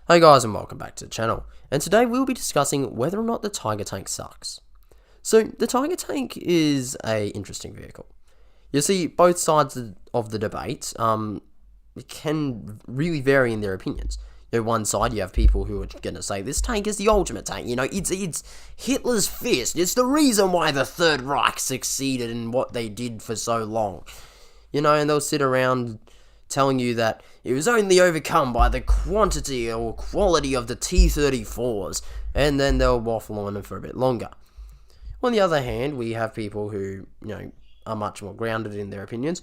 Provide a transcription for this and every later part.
Hey guys, and welcome back to the channel, and today we'll be discussing whether or not the Tiger Tank sucks. So the Tiger Tank is a interesting vehicle. You see, both sides of the debate can really vary in their opinions. One side you have people who are going to say this tank is the ultimate tank. It's Hitler's fist. It's the reason why the Third Reich succeeded in what they did for so long. And they'll sit around telling you that it was only overcome by the quantity or quality of the T-34s, and then they'll waffle on them for a bit longer. On the other hand, we have people who, are much more grounded in their opinions,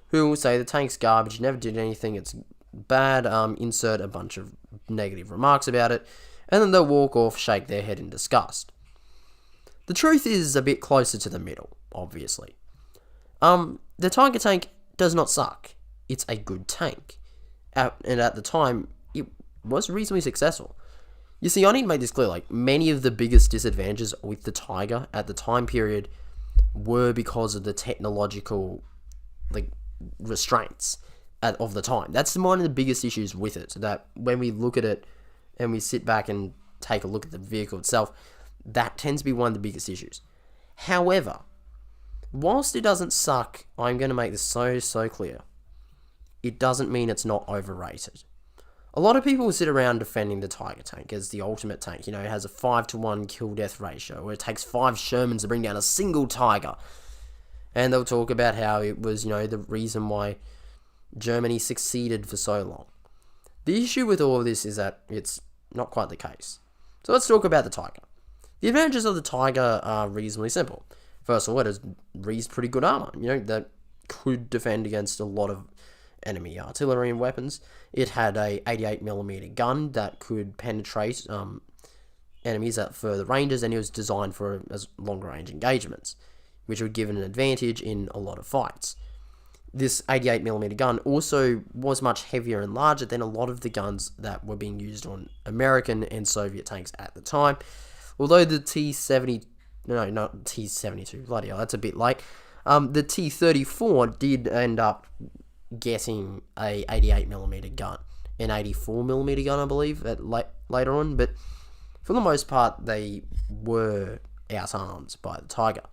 who will say the tank's garbage, never did anything, it's bad, insert a bunch of negative remarks about it, and then they'll walk off, shake their head in disgust. The truth is a bit closer to the middle, obviously. The Tiger Tank does not suck. It's a good tank. And at the time, it was reasonably successful. You see, I need to make this clear, many of the biggest disadvantages with the Tiger at the time period were because of the technological, restraints of the time. That's one of the biggest issues with it, that when we look at it and we sit back and take a look at the vehicle itself, that tends to be one of the biggest issues. However, whilst it doesn't suck, I'm going to make this so clear. It doesn't mean it's not overrated. A lot of people sit around defending the Tiger Tank as the ultimate tank. It has a 5-to-1 kill-death ratio, where it takes 5 Shermans to bring down a single Tiger. And they'll talk about how it was, the reason why Germany succeeded for so long. The issue with all of this is that it's not quite the case. So let's talk about the Tiger. The advantages of the Tiger are reasonably simple. First of all, it has pretty good armor, that could defend against a lot of enemy artillery and weapons. It had a 88mm gun that could penetrate enemies at further ranges, and it was designed for longer range engagements, which would give it an advantage in a lot of fights. This 88mm gun also was much heavier and larger than a lot of the guns that were being used on American and Soviet tanks at the time. Although the not T-72, bloody hell, that's a bit late. The T-34 did end up getting a 88mm gun, an 84mm gun, I believe, later on, but for the most part, they were out-armed by the Tiger.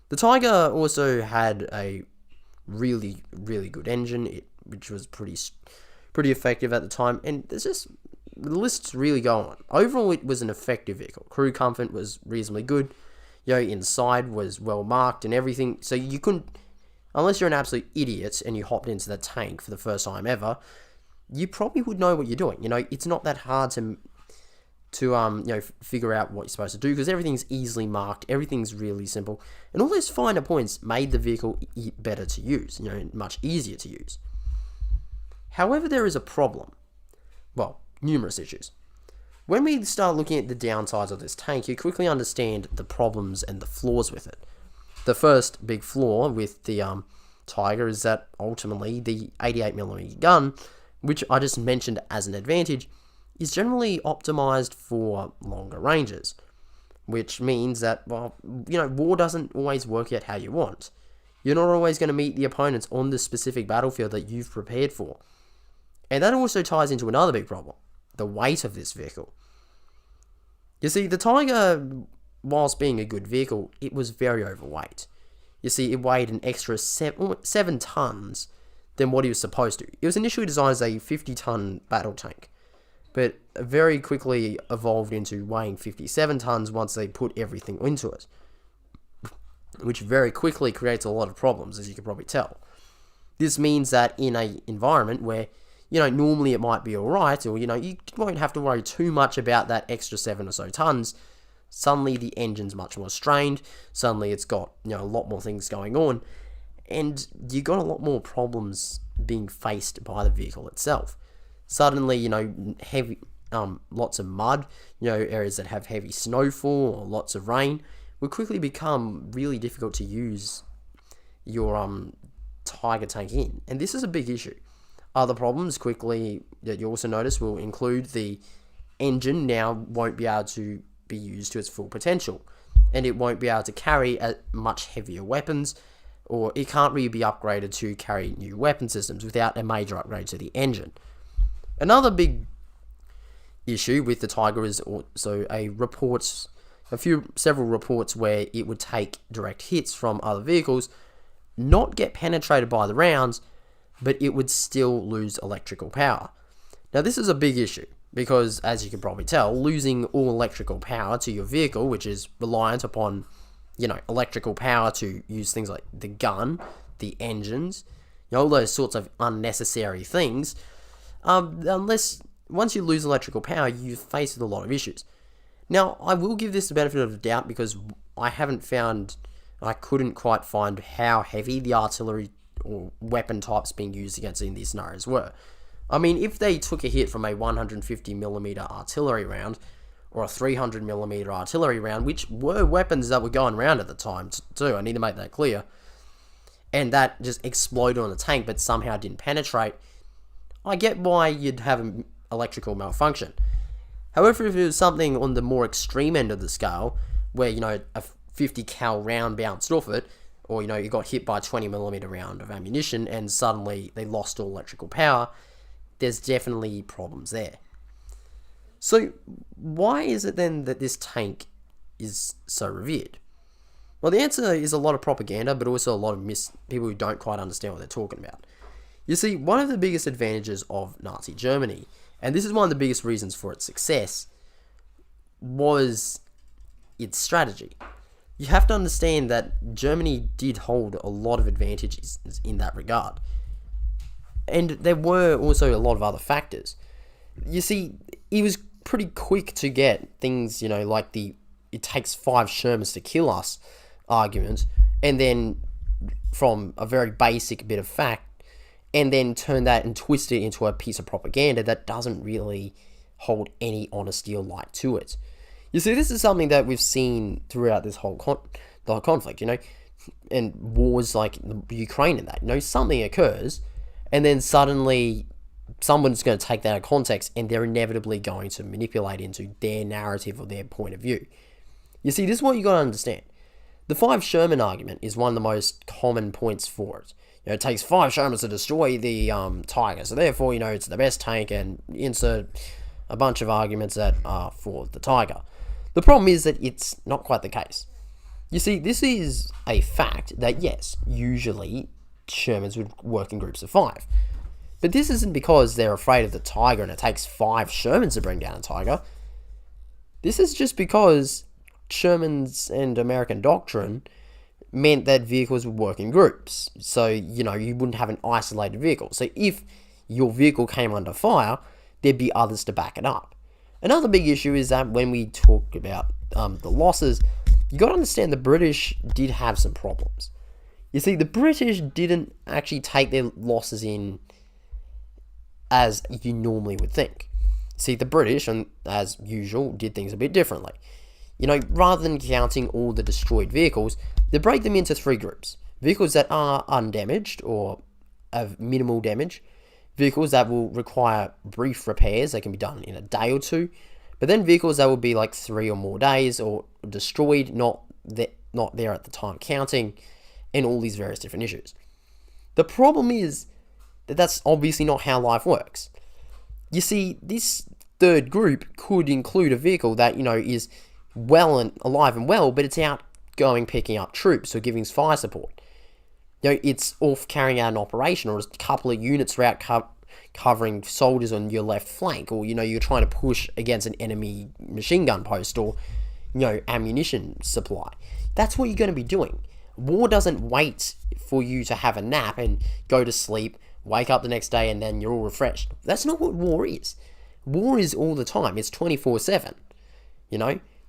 The Tiger also had a really good engine, which was pretty effective at the time, and the lists really go on. Overall, it was an effective vehicle. Crew comfort was reasonably good. Inside was well marked and everything, so you couldn't, unless you're an absolute idiot and you hopped into the tank for the first time ever, you probably would know what you're doing. It's not that hard to figure out what you're supposed to do, because everything's easily marked, everything's really simple, and all those finer points made the vehicle better to use, much easier to use. However, there is a problem. Well, numerous issues. When we start looking at the downsides of this tank, you quickly understand the problems and the flaws with it. The first big flaw with the Tiger is that ultimately the 88mm gun, which I just mentioned as an advantage, is generally optimized for longer ranges, which means that, war doesn't always work out how you want. You're not always going to meet the opponents on the specific battlefield that you've prepared for. And that also ties into another big problem, the weight of this vehicle. You see, the Tiger, whilst being a good vehicle, it was very overweight. You see, it weighed an extra 7 tons than what he was supposed to. It was initially designed as a 50-ton battle tank, but very quickly evolved into weighing 57 tons once they put everything into it, which very quickly creates a lot of problems, as you can probably tell. This means that in an environment where, normally it might be alright, or, you won't have to worry too much about that extra 7 or so tons, suddenly the engine's much more strained, suddenly it's got, a lot more things going on, and you got a lot more problems being faced by the vehicle itself. Suddenly, heavy, lots of mud, areas that have heavy snowfall or lots of rain will quickly become really difficult to use your Tiger tank in, and this is a big issue. Other problems quickly that you also notice will include the engine now won't be able to be used to its full potential, and it won't be able to carry much heavier weapons, or it can't really be upgraded to carry new weapon systems without a major upgrade to the engine. Another big issue with the Tiger is also several reports where it would take direct hits from other vehicles, not get penetrated by the rounds, but it would still lose electrical power. Now, this is a big issue because, as you can probably tell, losing all electrical power to your vehicle, which is reliant upon, electrical power to use things like the gun, the engines, all those sorts of unnecessary things, unless once you lose electrical power, you face with a lot of issues. Now, I will give this the benefit of the doubt because I couldn't quite find how heavy the artillery or weapon types being used against in these scenarios were. I mean, if they took a hit from a 150mm artillery round or a 300mm artillery round, which were weapons that were going around at the time too, I need to make that clear, and that just exploded on the tank but somehow didn't penetrate, I get why you'd have an electrical malfunction. However, if it was something on the more extreme end of the scale, where, a 50 cal round bounced off it, or, you got hit by a 20mm round of ammunition and suddenly they lost all electrical power, there's definitely problems there. So, why is it then that this tank is so revered? Well, the answer is a lot of propaganda, but also a lot of people who don't quite understand what they're talking about. You see, one of the biggest advantages of Nazi Germany, and this is one of the biggest reasons for its success, was its strategy. You have to understand that Germany did hold a lot of advantages in that regard. And there were also a lot of other factors. You see, it was pretty quick to get things, like it takes 5 Shermans to kill us argument, and then from a very basic bit of fact, and then turn that and twist it into a piece of propaganda that doesn't really hold any honesty or light to it. You see, this is something that we've seen throughout this whole conflict, and wars like Ukraine and that. Something occurs, and then suddenly someone's going to take that out of context, and they're inevitably going to manipulate into their narrative or their point of view. You see, this is what you got to understand. The 5 Sherman argument is one of the most common points for it. It takes 5 Shermans to destroy the Tiger, so therefore, it's the best tank, and insert a bunch of arguments that are for the Tiger. The problem is that it's not quite the case. You see, this is a fact that, yes, usually Shermans would work in groups of 5. But this isn't because they're afraid of the Tiger and it takes 5 Shermans to bring down a Tiger. This is just because Shermans and American doctrine meant that vehicles would work in groups. So, you wouldn't have an isolated vehicle. So if your vehicle came under fire, there'd be others to back it up. Another big issue is that when we talk about the losses, you got to understand the British did have some problems. You see, the British didn't actually take their losses in as you normally would think. See, the British, and as usual, did things a bit differently. Rather than counting all the destroyed vehicles, they break them into 3 groups. Vehicles that are undamaged or have minimal damage. Vehicles that will require brief repairs, they can be done in a day or 2. But then vehicles that will be like 3 or more days or destroyed, not there at the time counting, and all these various different issues. The problem is that that's obviously not how life works. You see, this 3rd group could include a vehicle that, is well and alive and well, but it's out going picking up troops or giving fire support. It's off carrying out an operation, or a couple of units are out covering soldiers on your left flank, or you're trying to push against an enemy machine gun post, or ammunition supply. That's what you're going to be doing. War doesn't wait for you to have a nap and go to sleep, wake up the next day, and then you're all refreshed. That's not what war is. War is all the time. It's 24/7.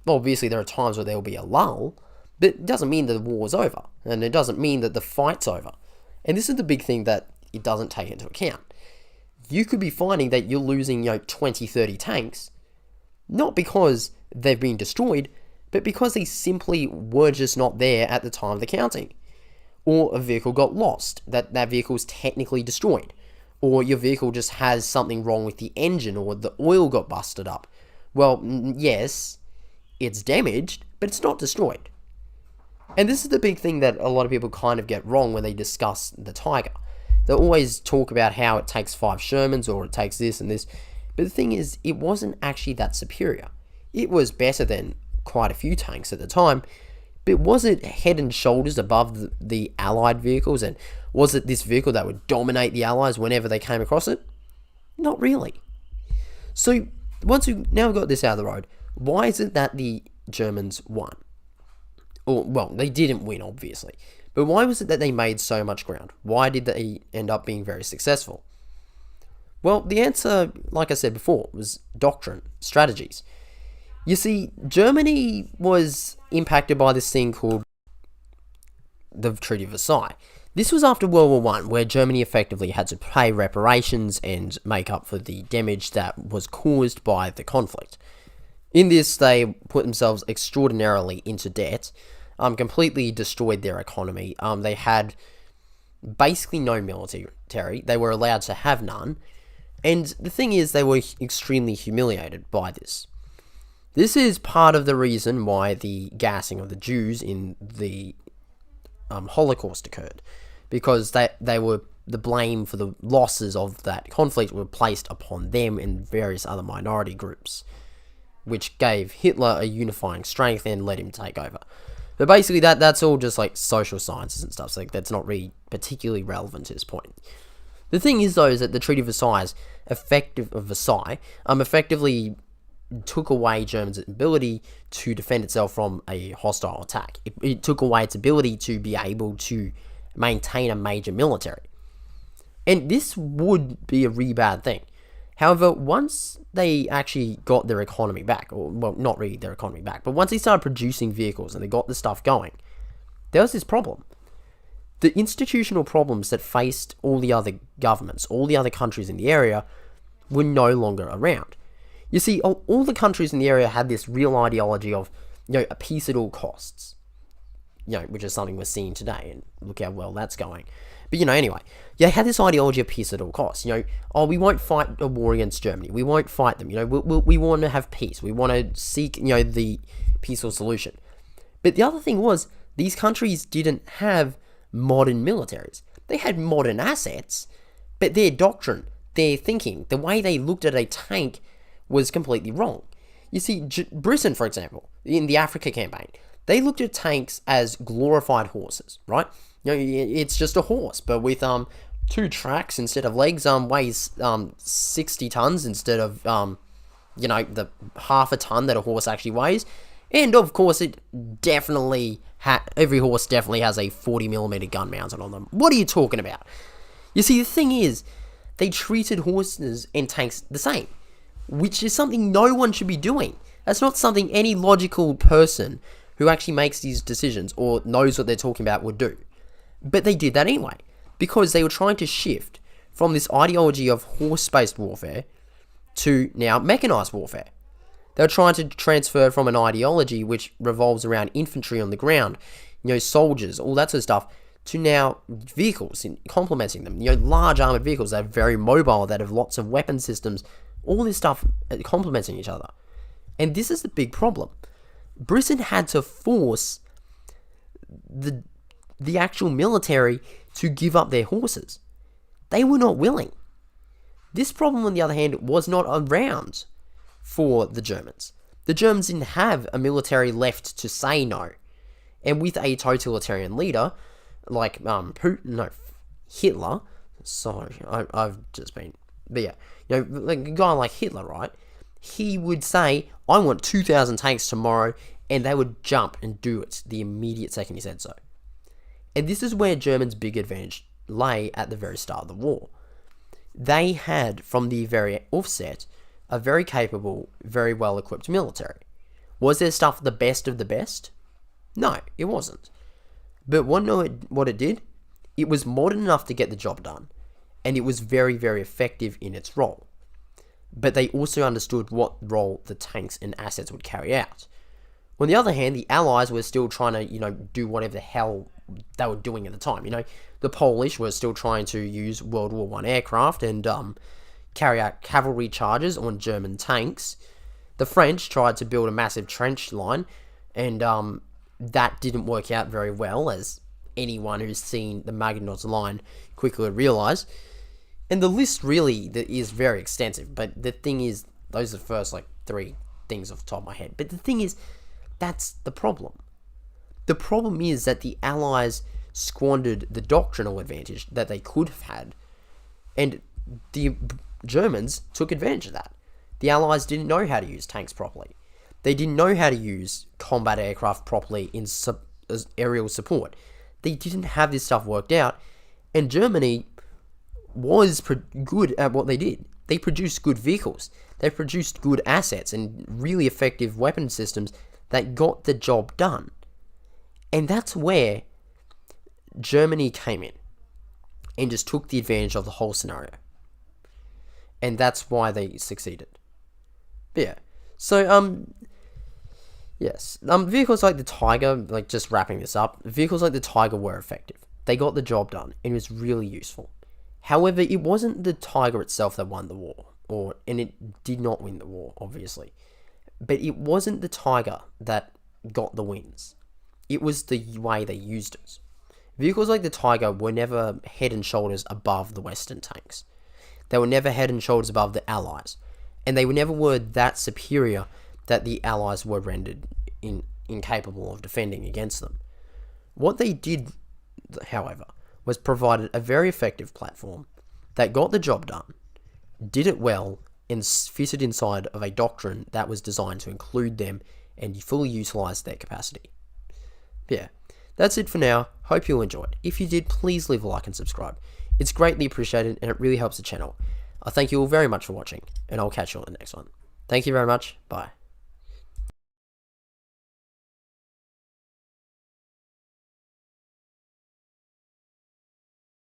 Obviously there are times where there will be a lull, but it doesn't mean that the war's over, and it doesn't mean that the fight's over. And this is the big thing that it doesn't take into account. You could be finding that you're losing, 20, 30 tanks, not because they've been destroyed, but because they simply were just not there at the time of the counting. Or a vehicle got lost, that vehicle's technically destroyed. Or your vehicle just has something wrong with the engine, or the oil got busted up. Well, yes, it's damaged, but it's not destroyed. And this is the big thing that a lot of people kind of get wrong when they discuss the Tiger. They always talk about how it takes 5 Shermans, or it takes this and this, But the thing is, it wasn't actually that superior. It was better than quite a few tanks at the time, but was it head and shoulders above the Allied vehicles? And was it this vehicle that would dominate the Allies whenever they came across it? Not really. So once we now got this out of the road, why is it that the Germans won? Or, well, they didn't win, obviously. But why was it that they made so much ground? Why did they end up being very successful? Well, the answer, like I said before, was doctrine, strategies. You see, Germany was impacted by this thing called the Treaty of Versailles. This was after World War One, where Germany effectively had to pay reparations and make up for the damage that was caused by the conflict. In this, they put themselves extraordinarily into debt, completely destroyed their economy. They had basically no military. They were allowed to have none. And the thing is, they were extremely humiliated by this. This is part of the reason why the gassing of the Jews in the Holocaust occurred, because they were the blame for the losses of that conflict were placed upon them and various other minority groups, which gave Hitler a unifying strength and let him take over. But basically, that's all just like social sciences and stuff. So that's not really particularly relevant to this point. The thing is, though, is that the Treaty of Versailles effectively took away Germany's ability to defend itself from a hostile attack. It took away its ability to be able to maintain a major military. And this would be a really bad thing. However, once they actually got their economy back, or, well, not really their economy back, but once they started producing vehicles and they got the stuff going, there was this problem. The institutional problems that faced all the other governments, all the other countries in the area, were no longer around. You see, all the countries in the area had this real ideology of, a peace at all costs, which is something we're seeing today, and look how well that's going. But, anyway, they had this ideology of peace at all costs. We won't fight a war against Germany. We won't fight them. We want to have peace. We want to seek, the peaceful solution. But the other thing was, these countries didn't have modern militaries. They had modern assets, but their doctrine, their thinking, the way they looked at a tank was completely wrong. You see, Britain, for example, in the Africa campaign, they looked at tanks as glorified horses, right? It's just a horse, but with two tracks instead of legs, weighs 60 tons instead of the half a ton that a horse actually weighs. And of course, it definitely every horse definitely has a 40mm gun mounted on them. What are you talking about? You see, the thing is, they treated horses and tanks the same, which is something no one should be doing. That's not something any logical person who actually makes these decisions or knows what they're talking about would do. But they did that anyway, because they were trying to shift from this ideology of horse-based warfare to now mechanized warfare. They're trying to transfer from an ideology which revolves around infantry on the ground, soldiers, all that sort of stuff, to now vehicles, complementing them. Large armored vehicles that are very mobile, that have lots of weapon systems, all this stuff complementing each other. And this is the big problem. Britain had to force the actual military to give up their horses. They were not willing. This problem, on the other hand, was not around for the Germans. The Germans didn't have a military left to say no. And with a totalitarian leader like Hitler, sorry, I've just been, but yeah, like a guy like Hitler, right? He would say, I want 2,000 tanks tomorrow, and they would jump and do it the immediate second he said so. And this is where Germany's big advantage lay at the very start of the war. They had, from the very offset, a very capable, very well-equipped military. Was their stuff the best of the best? No, it wasn't. But what it did? It was modern enough to get the job done, and it was very, very effective in its role. But they also understood what role the tanks and assets would carry out. On the other hand, the Allies were still trying to, do whatever the hell they were doing at the time. The Polish were still trying to use World War I aircraft and carry out cavalry charges on German tanks. The French tried to build a massive trench line, and that didn't work out very well, as anyone who's seen the Maginot Line quickly realised. And the list really is very extensive, but the thing is, those are the first like 3 things off the top of my head. But the thing is, that's the problem. The problem is that the Allies squandered the doctrinal advantage that they could have had, and the Germans took advantage of that. The Allies didn't know how to use tanks properly. They didn't know how to use combat aircraft properly as aerial support. They didn't have this stuff worked out, and Germany was good at what they did. They produced good vehicles. They produced good assets and really effective weapon systems that got the job done. And that's where Germany came in and just took the advantage of the whole scenario. And that's why they succeeded. But yeah. So, yes. Vehicles like the Tiger, like just wrapping this up, vehicles like the Tiger were effective. They got the job done and it was really useful. However, it wasn't the Tiger itself that won the war, and it did not win the war, obviously. But it wasn't the Tiger that got the wins. It was the way they used it. Vehicles like the Tiger were never head and shoulders above the Western tanks. They were never head and shoulders above the Allies. And they never were that superior that the Allies were rendered incapable of defending against them. What they did, however, was provided a very effective platform that got the job done, did it well, and fitted inside of a doctrine that was designed to include them and fully utilize their capacity. But yeah, that's it for now. Hope you'll enjoy it. If you did, please leave a like and subscribe. It's greatly appreciated and it really helps the channel. I thank you all very much for watching, and I'll catch you on the next one. Thank you very much. Bye.